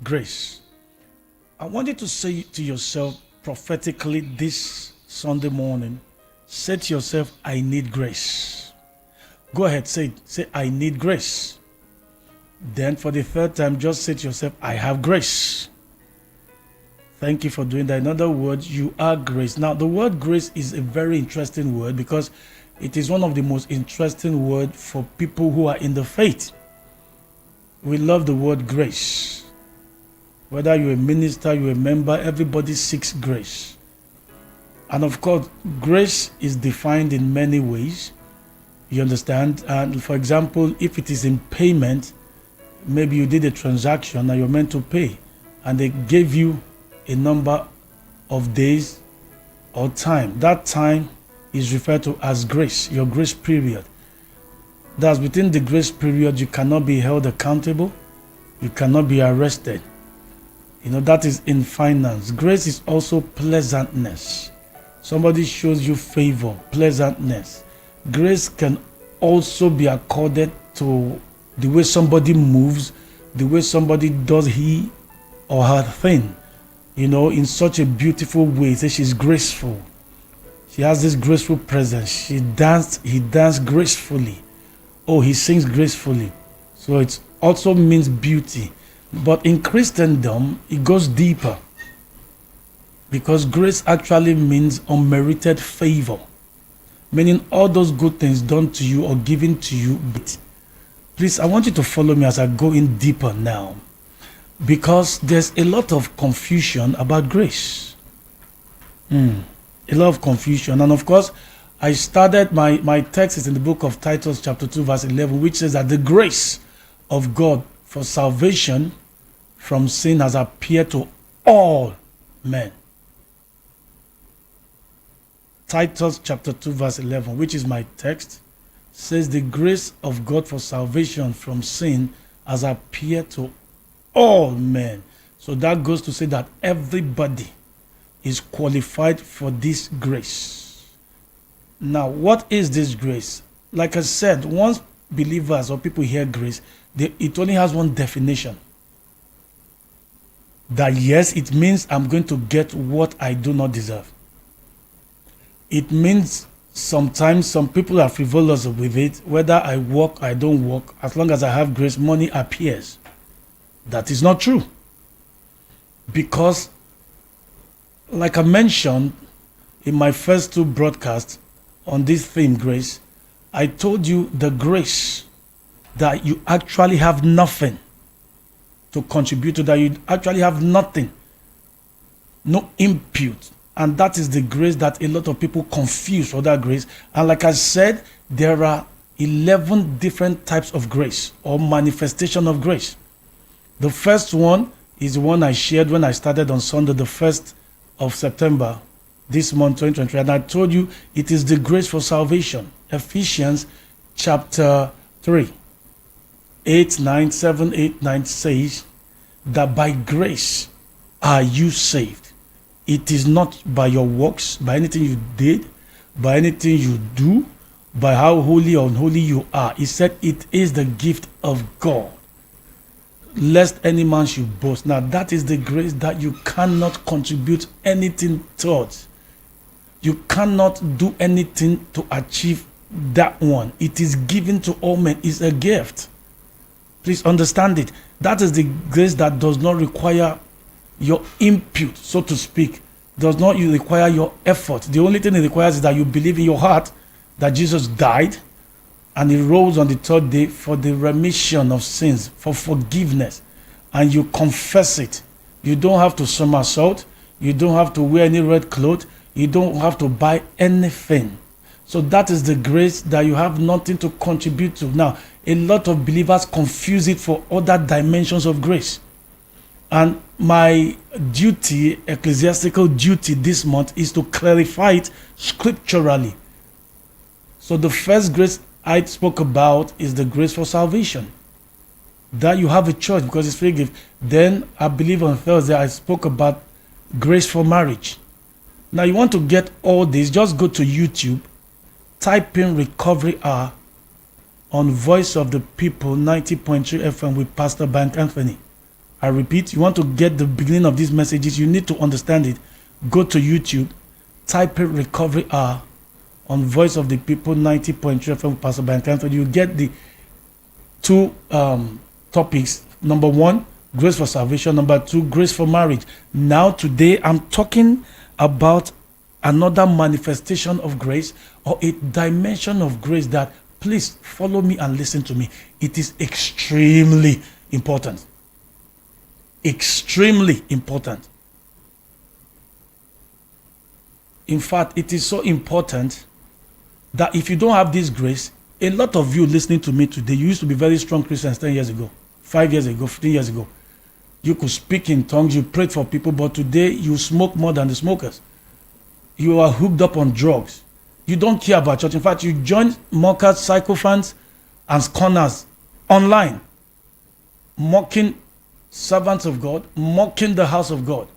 Grace. I want you to say to yourself prophetically this Sunday morning, say to yourself, I need grace. Go ahead, say it. Say, I need grace. Then for the third time, just say to yourself, I have grace. Thank you for doing that. In other words, you are grace. Now, the word grace is a very interesting word because it is one of the most interesting words for people who are in the faith. We love the word grace. Whether you're a minister, you're a member, everybody seeks grace. And of course, grace is defined in many ways. You understand? And for example, if it is in payment, maybe you did a transaction and you're meant to pay, and they gave you a number of days or time. That time is referred to as grace, your grace period. That's within the grace period, you cannot be held accountable, you cannot be arrested. That is in finance. Grace is also pleasantness. Somebody shows you favor, pleasantness. Grace can also be accorded to the way somebody moves, the way somebody does he or her thing, in such a beautiful way. Say she's graceful. She has this graceful presence. He danced gracefully. Oh, he sings gracefully. So it also means beauty. But in Christendom, it goes deeper. Because grace actually means unmerited favor. Meaning all those good things done to you or given to you. Please, I want you to follow me as I go in deeper now. Because there's a lot of confusion about grace. A lot of confusion. And of course, I started my text is in the book of Titus chapter 2 verse 11, which says that the grace of God for salvation from sin has appeared to all men. Titus chapter 2 verse 11, which is my text, says the grace of God for salvation from sin has appeared to all men. So that goes to say that everybody is qualified for this grace. Now, what is this grace? Like I said, once believers or people hear grace, it only has one definition. That yes, it means I'm going to get what I do not deserve. It means sometimes some people are frivolous with it. Whether I work, I don't work, as long as I have grace, money appears. That is not true. Because, like I mentioned in my first two broadcasts on this theme, grace, I told you the grace that you actually have nothing to contribute to, that you actually have nothing, no input. And that is the grace that a lot of people confuse for that grace. And like I said, there are 11 different types of grace or manifestation of grace. The first one is the one I shared when I started on Sunday, the 1st of September, this month, 2023. And I told you it is the grace for salvation. Ephesians chapter 3, 8, 9, 7, 8, 9 says that by grace are you saved. It is not by your works, by anything you did, by anything you do, by how holy or unholy you are. He said it is the gift of God, lest any man should boast. Now that is the grace that you cannot contribute anything towards. You cannot do anything to achieve that one. It is given to all men. It's a gift. Please understand it. That is the grace that does not require your input, so to speak, does not require your effort. The only thing it requires is that you believe in your heart that Jesus died and he rose on the third day for the remission of sins, for forgiveness, and you confess it. You don't have to somersault, you don't have to wear any red cloth, you don't have to buy anything. So that is the grace that you have nothing to contribute to. Now, a lot of believers confuse it for other dimensions of grace. And my duty, ecclesiastical duty this month, is to clarify it scripturally. So the first grace I spoke about is the grace for salvation. That you have a choice because it's free gift. Then I believe on Thursday I spoke about grace for marriage. Now you want to get all this, just go to YouTube, type in Recovery Hour on Voice of the People 90.3 FM with Pastor Bankanthony. I repeat, you want to get the beginning of these messages, you need to understand it. Go to YouTube, type in Recovery Hour on Voice of the People 90.3 FM Pastor Bankanthony. You get the two topics. Number one, grace for salvation. Number two, grace for marriage. Now today I'm talking about another manifestation of grace, or a dimension of grace that, please follow me and listen to me. It is extremely important. Extremely important. In fact, it is so important that if you don't have this grace, a lot of you listening to me today, you used to be very strong Christians 10 years ago, 5 years ago, 15 years ago. You could speak in tongues, you prayed for people, but today you smoke more than the smokers. You are hooked up on drugs. You don't care about church. In fact, you join mockers, sycophants, and scorners online, mocking servants of God, mocking the house of God,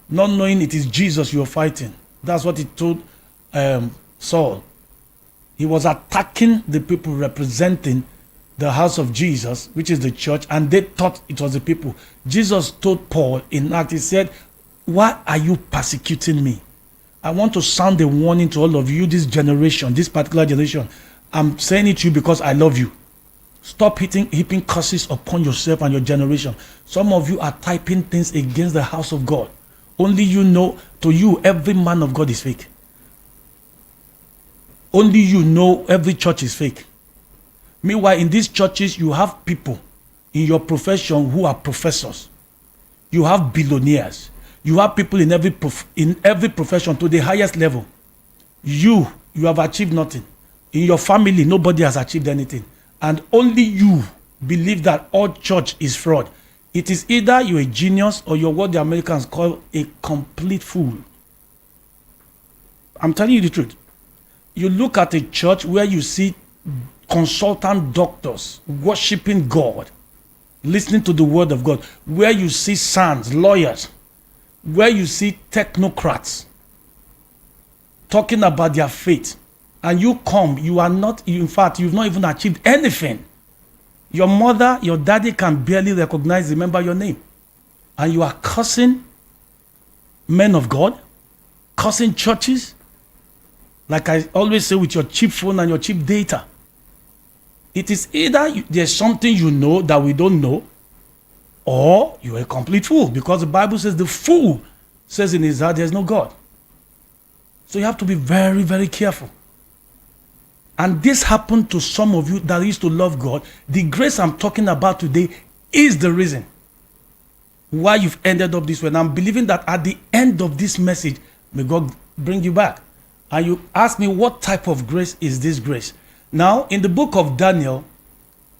not knowing it is Jesus you are fighting. That's what he told Saul. He was attacking the people representing the house of Jesus, which is the church, and they thought it was the people. Jesus told Paul in Acts, he said, why are you persecuting me? I want to sound a warning to all of you, this generation, this particular generation. I'm saying it to you because I love you. Stop heaping curses upon yourself and your generation. Some of you are typing things against the house of God. Only you know, to you, every man of God is fake. Only you know every church is fake. Meanwhile, in these churches, you have people in your profession who are professors. You have billionaires. You have people in every profession to the highest level. You have achieved nothing. In your family, nobody has achieved anything. And only you believe that all church is fraud. It is either you're a genius or you're what the Americans call a complete fool. I'm telling you the truth. You look at a church where you see consultant doctors worshiping God, listening to the word of God, where you see sons, lawyers, where you see technocrats talking about their faith, and you come, you are not, in fact, you've not even achieved anything. Your mother, your daddy can barely remember your name. And you are cursing men of God, cursing churches, like I always say, with your cheap phone and your cheap data. It is either there's something you know that we don't know, or you're a complete fool, because the Bible says the fool says in his heart there's no God. So you have to be very, very careful. And this happened to some of you that used to love God. The grace I'm talking about today is the reason why you've ended up this way. And I'm believing that at the end of this message, may God bring you back. And you ask me, what type of grace is this grace? Now, in the book of Daniel,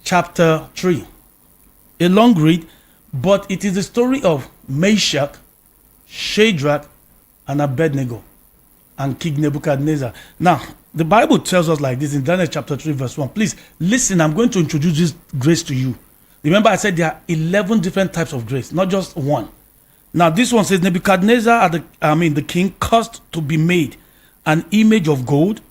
chapter 3, a long read, but it is the story of Meshach, Shadrach, and Abednego, and King Nebuchadnezzar. Now, the Bible tells us like this in Daniel chapter 3, verse 1. Please listen, I'm going to introduce this grace to you. Remember, I said there are 11 different types of grace, not just one. Now, this one says, Nebuchadnezzar, the king, caused to be made an image of gold,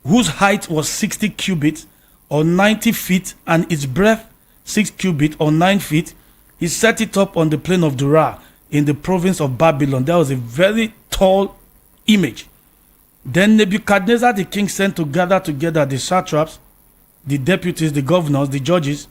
whose height was 60 cubits, or 90 feet, and its breadth 6 cubits, or 9 feet. He set it up on the plain of Dura in the province of Babylon. That was a very tall image. Then Nebuchadnezzar the king sent to gather together the satraps, the deputies, the governors, the judges,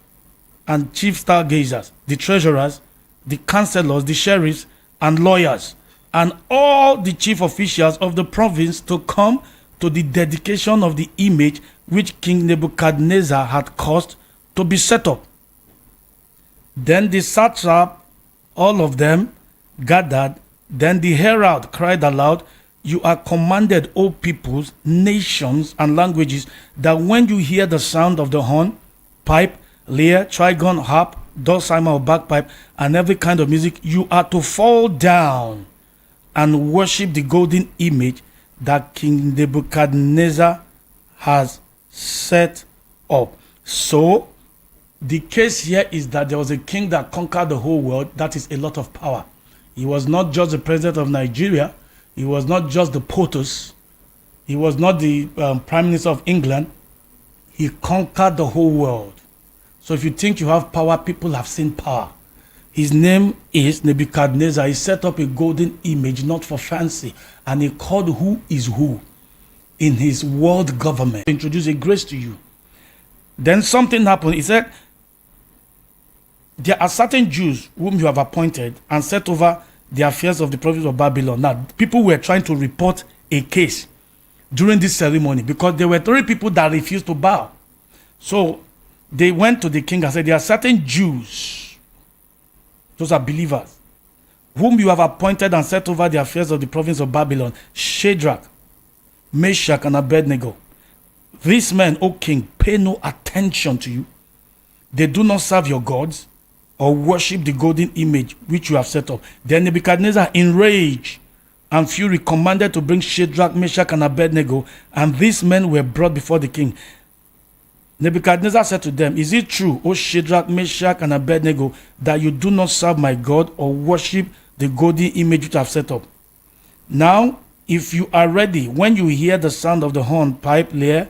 and chief stargazers, the treasurers, the counselors, the sheriffs, and lawyers, and all the chief officials of the province to come to the dedication of the image which King Nebuchadnezzar had caused to be set up. Then the satrap, all of them, gathered. Then the herald cried aloud, "You are commanded, O peoples, nations, and languages, that when you hear the sound of the horn, pipe, lyre, trigon, harp, dulcimer or bagpipe, and every kind of music, you are to fall down and worship the golden image that King Nebuchadnezzar has set up." So, the case here is that there was a king that conquered the whole world. That is a lot of power. He was not just the president of Nigeria. He was not just the POTUS. He was not the prime minister of England. He conquered the whole world. So if you think you have power, people have seen power. His name is Nebuchadnezzar. He set up a golden image, not for fancy, and he called who is who in his world government. Introduce a grace to you. Then something happened. He said, there are certain Jews whom you have appointed and set over the affairs of the province of Babylon. Now, people were trying to report a case during this ceremony because there were 3 people that refused to bow. So they went to the king and said, there are certain Jews, those are believers, whom you have appointed and set over the affairs of the province of Babylon, Shadrach, Meshach, and Abednego. These men, O king, pay no attention to you. They do not serve your gods or worship the golden image which you have set up. Then Nebuchadnezzar, in rage and fury, commanded to bring Shadrach, Meshach, and Abednego, and these men were brought before the king. Nebuchadnezzar said to them, is it true, O Shadrach, Meshach, and Abednego, that you do not serve my God or worship the golden image which I have set up? Now, if you are ready, when you hear the sound of the horn, pipe, lyre,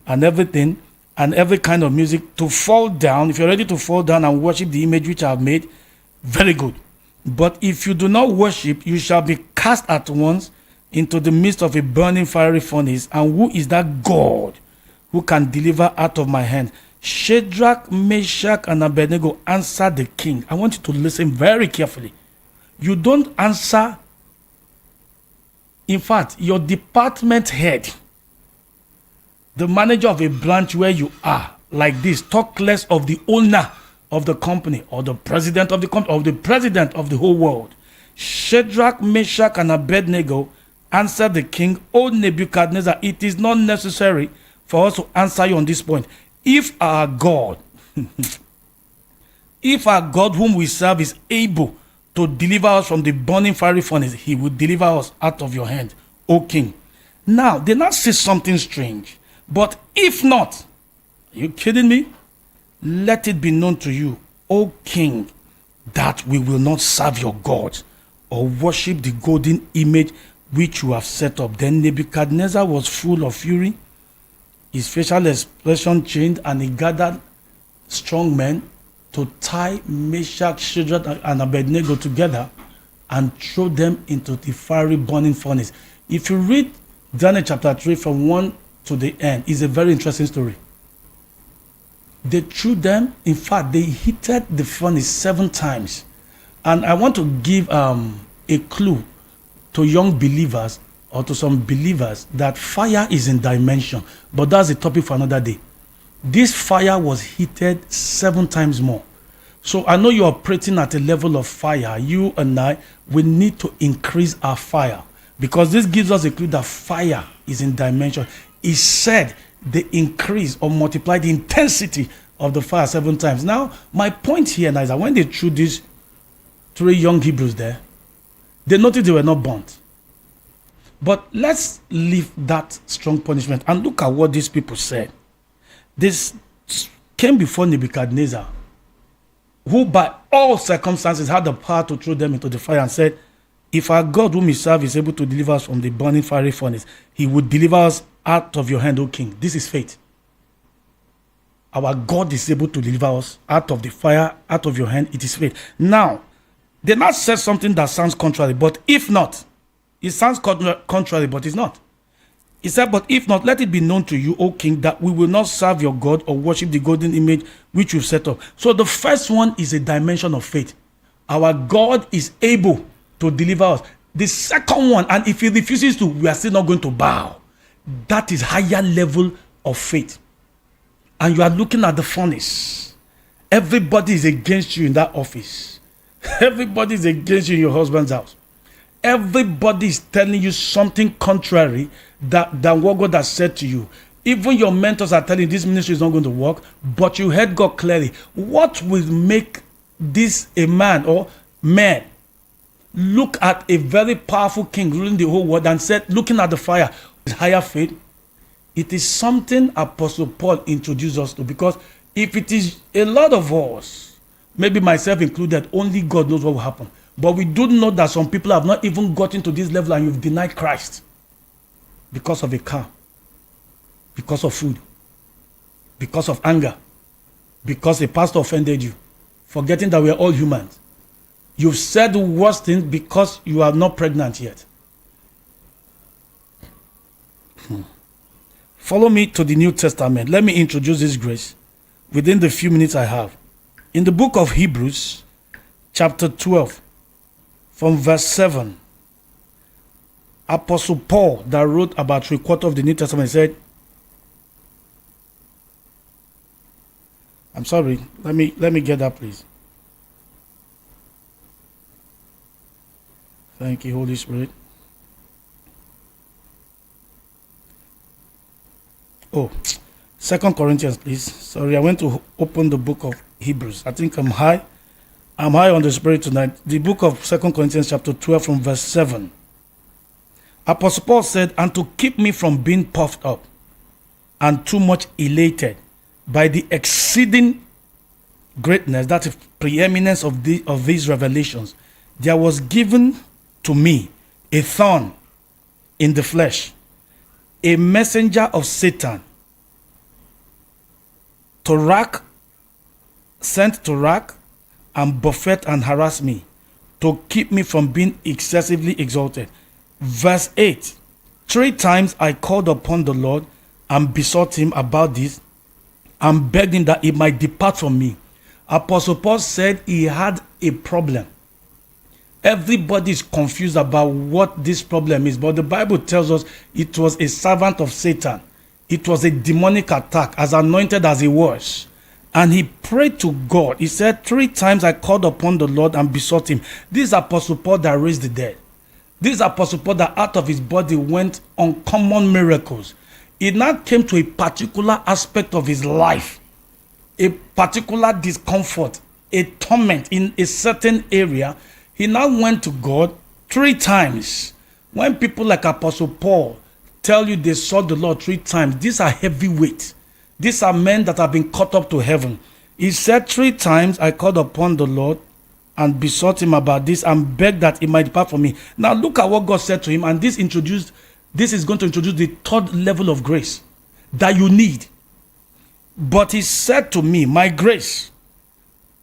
and everything, and every kind of music, to fall down, if you're ready to fall down and worship the image which I have made, very good. But if you do not worship, you shall be cast at once into the midst of a burning fiery furnace. And who is that God who can deliver out of my hand? Shadrach, Meshach, and Abednego answered the king. I want you to listen very carefully. You don't answer. In fact, your department head, the manager of a branch where you are, like this, talk less of the owner of the company or the president of the company or the president of the whole world. Shadrach, Meshach, and Abednego answered the king, O Nebuchadnezzar, it is not necessary for us to answer you on this point. If our God, if our God whom we serve is able to deliver us from the burning fiery furnace, he will deliver us out of your hand, O king. Now, they now say something strange. But if not, are you kidding me? Let it be known to you, O king, that we will not serve your gods or worship the golden image which you have set up. Then Nebuchadnezzar was full of fury. His facial expression changed, and he gathered strong men to tie Meshach, Shadrach, and Abednego together and throw them into the fiery burning furnace. If you read Daniel chapter 3 from 1 to the end, it's a very interesting story. They threw them, in fact, they heated the furnace 7 times. And I want to give a clue to young believers or to some believers that fire is in dimension, but that's a topic for another day. This fire was heated 7 times more. So I know you're operating at a level of fire. You and I, we need to increase our fire, because this gives us a clue that fire is in dimension. It said they increase or multiply the intensity of the fire 7 times. Now, my point here now is that when they threw these 3 young Hebrews there, they noticed they were not burnt. But let's leave that strong punishment and look at what these people said. This came before Nebuchadnezzar, who by all circumstances had the power to throw them into the fire, and said, if our God whom we serve is able to deliver us from the burning fiery furnace, he would deliver us out of your hand, O king. This is faith. Our God is able to deliver us out of the fire, out of your hand. It is faith. Now, they now said something that sounds contrary, but if not, it sounds contrary, but it's not. He said, but if not, let it be known to you, O king, that we will not serve your God or worship the golden image which you've set up. So the first one is a dimension of faith. Our God is able to deliver us. The second one, and if he refuses to, we are still not going to bow. That is higher level of faith. And you are looking at the furnace. Everybody is against you in that office. Everybody is against you in your husband's house. Everybody is telling you something contrary than what God has said to you. Even your mentors are telling you this ministry is not going to work, but you heard God clearly. What will make this a man or man look at a very powerful king ruling the whole world and said, looking at the fire, higher faith? It is something Apostle Paul introduced us to, because if it is a lot of us, maybe myself included, only God knows what will happen. But we do know that some people have not even gotten to this level and you've denied Christ because of a car, because of food, because of anger, because a pastor offended you, forgetting that we are all humans. You've said worse things because you are not pregnant yet. Follow me to the New Testament. Let me introduce this grace within the few minutes I have. In the book of Hebrews, chapter 12, from verse 7, Apostle Paul, that wrote about 3/4 of the New Testament, said, I'm sorry, let me get that, please. Thank you, Holy Spirit. Oh, 2 Corinthians, please. Sorry, I went to open the book of Hebrews. I think I'm high on the Spirit tonight. The book of 2 Corinthians chapter 12 from verse 7. Apostle Paul said, and to keep me from being puffed up and too much elated by the exceeding greatness, that is preeminence of these revelations, there was given to me a thorn in the flesh, a messenger of Satan, sent to rack and buffet and harass me, to keep me from being excessively exalted. Verse 8, 3 times I called upon the Lord and besought him about this and begged him that he might depart from me. Apostle Paul said he had a problem. Everybody is confused about what this problem is, but the Bible tells us it was a servant of Satan. It was a demonic attack, as anointed as he was. And he prayed to God. He said, 3 times I called upon the Lord and besought him. This is Apostle Paul that raised the dead. This is Apostle Paul that out of his body went uncommon miracles. It now came to a particular aspect of his life, a particular discomfort, a torment in a certain area. He now went to God 3 times. When people like Apostle Paul tell you they saw the Lord 3 times, these are heavyweights. These are men that have been caught up to heaven. He said, 3 times I called upon the Lord and besought him about this and begged that he might depart from me. Now look at what God said to him, and this is going to introduce the 3rd level of grace that you need. But he said to me, my grace,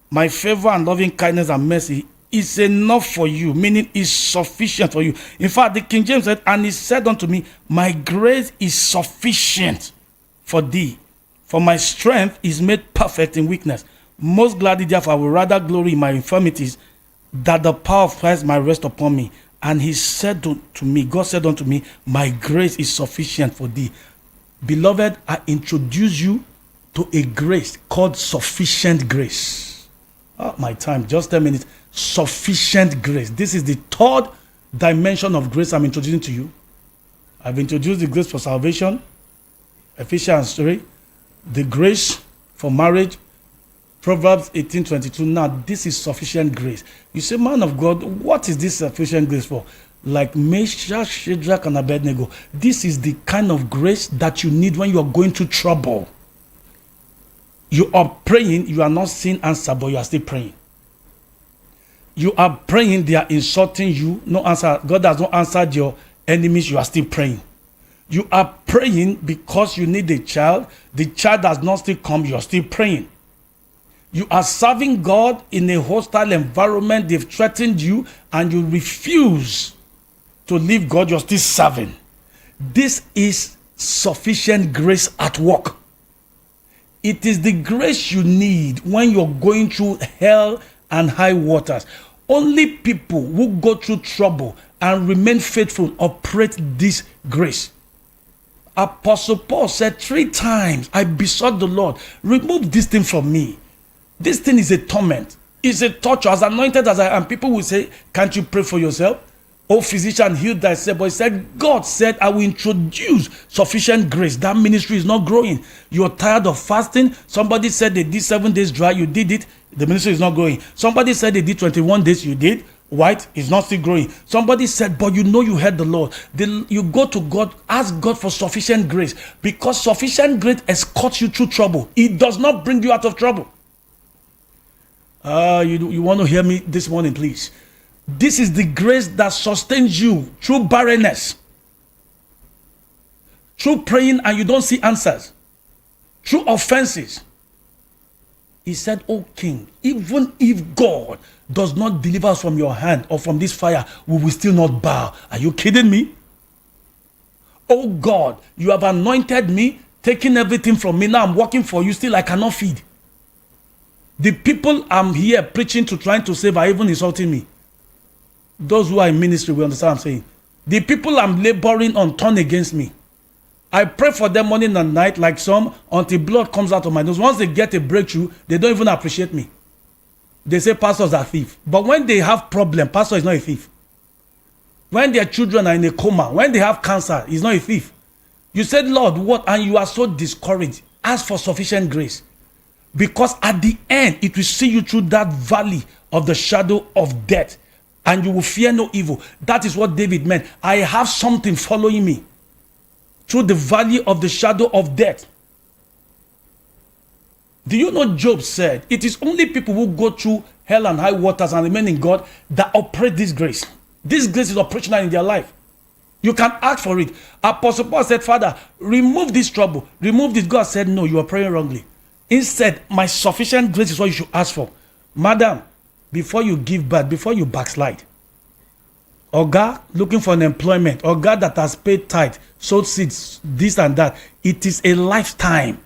my favor and loving kindness and mercy is enough for you, meaning is sufficient for you. In fact, the King James said, and he said unto me, my grace is sufficient for thee, for my strength is made perfect in weakness. Most gladly, therefore, I will rather glory in my infirmities, that the power of Christ might rest upon me. And he said to me, God said unto me, my grace is sufficient for thee. Beloved, I introduce you to a grace called sufficient grace. Oh, my time, just 10 minutes. Sufficient grace. This is the 3rd dimension of grace I'm introducing to you. I've introduced the grace for salvation, Ephesians 3, the grace for marriage, Proverbs 18:22. Now, this is sufficient grace. You say, man of God, what is this sufficient grace for? Like Meshach, Shadrach, and Abednego. This is the kind of grace that you need when you are going through trouble. You are praying, you are not seeing answer, but you are still praying. You are praying, they are insulting you, no answer. God has not answered your enemies, you are still praying. You are praying because you need a child, the child does not still come, you are still praying. You are serving God in a hostile environment, they've threatened you, and you refuse to leave God, you're still serving. This is sufficient grace at work. It is the grace you need when you're going through hell and high waters. Only people who go through trouble and remain faithful operate this grace. Apostle Paul said 3 times, I besought the Lord, remove this thing from me. This thing is a torment. It's a torture. As anointed as I am, people will say, can't you pray for yourself? Oh, physician, heal thyself. But he said, God said, I will introduce sufficient grace. That ministry is not growing. You're tired of fasting. Somebody said they did 7 days dry. You did it. The ministry is not growing. Somebody said they did 21 days. You did. White is not still growing. Somebody said, but you know you heard the Lord. Then you go to God, ask God for sufficient grace. Because sufficient grace escorts you through trouble. It does not bring you out of trouble. You want to hear me this morning, please? This is the grace that sustains you through barrenness, through praying and you don't see answers, through offenses, He said, "O king, even if God does not deliver us from your hand or from this fire, we will still not bow." Are you kidding me? "Oh God, you have anointed me, taking everything from me. Now I'm working for you, still I cannot feed. The people I'm here preaching to, trying to save, are even insulting me." Those who are in ministry will understand what I'm saying. The people I'm laboring on turn against me. I pray for them morning and night, like some, until blood comes out of my nose. Once they get a breakthrough, they don't even appreciate me. They say pastors are thieves. But when they have problem, pastor is not a thief. When their children are in a coma, when they have cancer, he's not a thief. You said, "Lord, what?" And you are so discouraged. Ask for sufficient grace. Because at the end, it will see you through that valley of the shadow of death. And you will fear no evil. That is what David meant. I have something following me through the valley of the shadow of death. Do you know Job said, it is only people who go through hell and high waters and remain in God that operate this grace. This grace is operational in their life. You can ask for it. Apostle Paul said, "Father, remove this trouble. Remove this." God said, "No, you are praying wrongly. Instead, my sufficient grace is what you should ask for." Madam, before you give birth, before you backslide, or God looking for an employment, or God that has paid tithe, sowed seeds, this and that, it is a lifetime.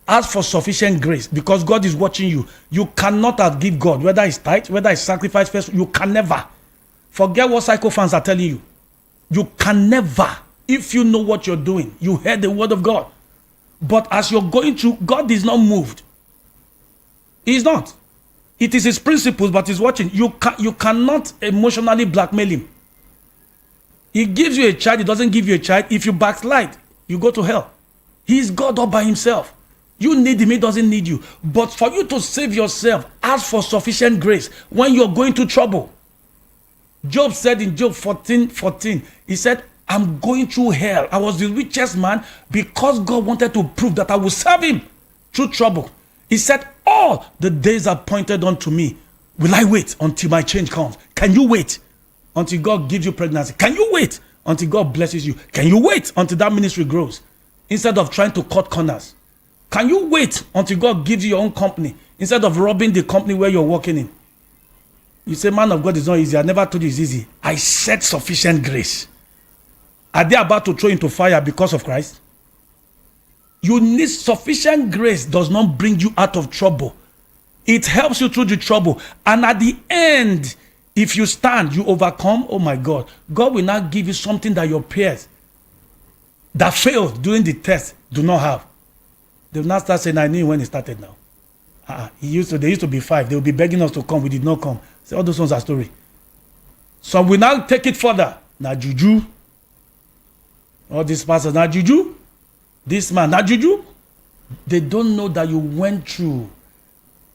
Ask for sufficient grace because God is watching you. You cannot outgive God, whether it's tithe, whether it's sacrifice first. You can never. Forget what psycho fans are telling you. You can never. If you know what you're doing, you heard the word of God. But as you're going through, God is not moved. He's not. It is his principles, but he's watching. You cannot emotionally blackmail him. He gives you a child, he doesn't give you a child. If you backslide, you go to hell. He's God all by himself. You need him, he doesn't need you. But for you to save yourself, ask for sufficient grace when you're going through trouble. Job said in Job 14:14, he said, "I'm going through hell. I was the richest man because God wanted to prove that I will serve him through trouble." He said, "All the days appointed unto me, will I wait until my change comes?" Can you wait until God gives you pregnancy? Can you wait until God blesses you? Can you wait until that ministry grows instead of trying to cut corners? Can you wait until God gives you your own company instead of robbing the company where you're working in? You say, "Man of God, is not easy." I never told you it's easy. I said sufficient grace. Are they about to throw into fire because of Christ? You need sufficient grace. Does not bring you out of trouble. It helps you through the trouble. And at the end, if you stand, you overcome. Oh my God. God will not give you something that your peers that failed during the test do not have. They will not start saying, "I knew when it started now." They used to be 5. They will be begging us to come. We did not come. So all those ones are story. So we now take it further. Now juju. All these pastors, now juju. This man, now juju. They don't know that you went through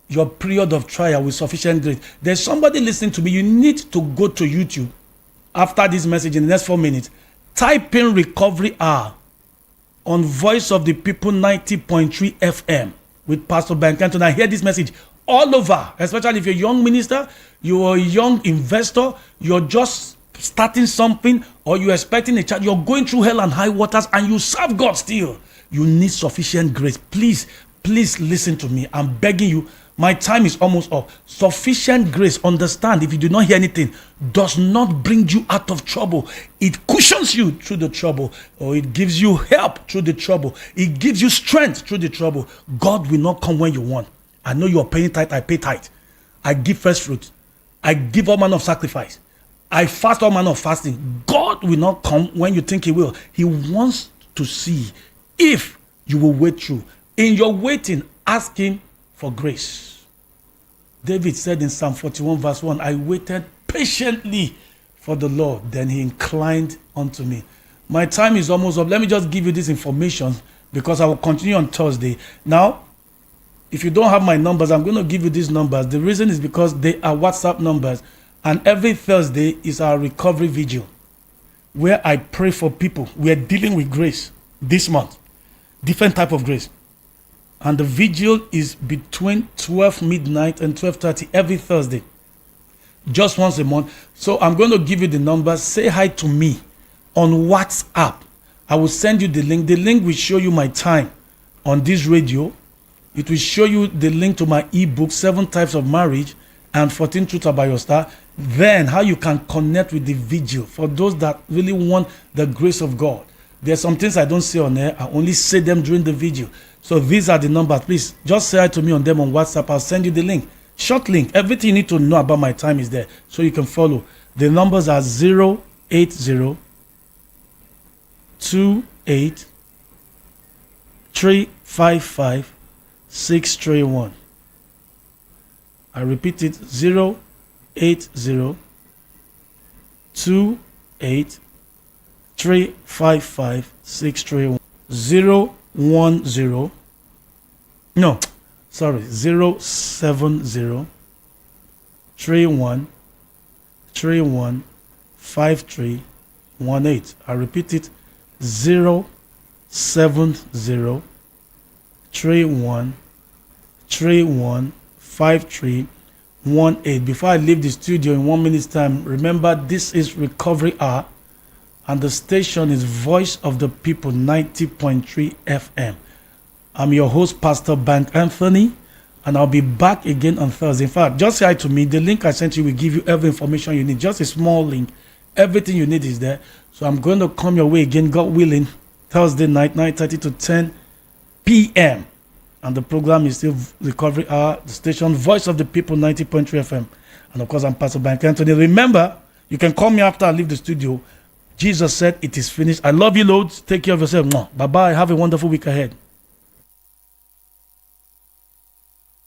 your period of trial with sufficient grace. There's somebody listening to me. You need to go to YouTube after this message in the next 4 minutes. Type in Recovery Hour on Voice of the People 90.3 FM with Pastor Bankanthony. I hear this message all over, especially if you're a young minister, you're a young investor, you're just starting something, or you're expecting a child, you're going through hell and high waters, and you serve God still. You need sufficient grace. Please listen to me. I'm begging you. My time is almost up. Sufficient grace, understand, if you do not hear anything, does not bring you out of trouble. It cushions you through the trouble, or it gives you help through the trouble. It gives you strength through the trouble. God will not come when you want. I know you are paying tithe, I pay tithe. I give first fruit. I give all manner of sacrifice. I fast all manner of fasting. God will not come when you think he will. He wants to see if you will wait through. In your waiting, ask him for grace. David said in Psalm 41 verse 1, "I waited patiently for the Lord, then he inclined unto me." My time is almost up. Let me just give you this information because I will continue on Thursday. Now, if you don't have my numbers, I'm going to give you these numbers. The reason is because they are WhatsApp numbers. And every Thursday is our recovery vigil where I pray for people. We are dealing with grace this month. Different type of grace. And the vigil is between 12 midnight and 12:30 every Thursday. Just once a month. So I'm going to give you the numbers. Say hi to me on WhatsApp. I will send you the link. The link will show you my time on this radio. It will show you the link to my ebook, 7 Types of Marriage and 14 Truths About Your Star. Then how you can connect with the vigil for those that really want the grace of God. There's some things I don't say on air. I only say them during the vigil. So these are the numbers. Please just say hi to me on them on WhatsApp. I'll send you the link. Short link. Everything you need to know about my time is there, so you can follow. The numbers are 080 28 355 631. I repeat it, 080 28 355 631. 010 no sorry 070 31 31 5318. I repeat it, 070 31 31 5318. Before I leave the studio in 1 minute's time, remember this is Recovery Hour and the station is Voice of the People 90.3 FM. I'm your host, Pastor Bankanthony, and I'll be back again on Thursday. In fact, just say hi to me. The link I sent you will give you every information you need. Just a small link. Everything you need is there. So I'm going to come your way again, God willing, Thursday night, 9:30 to 10 p.m. And the program is still Recovery Hour, the station Voice of the People 90.3 FM. And of course, I'm Pastor Bankanthony. Remember, you can call me after I leave the studio. Jesus said it is finished. I love you loads. Take care of yourself. Bye-bye. Have a wonderful week ahead.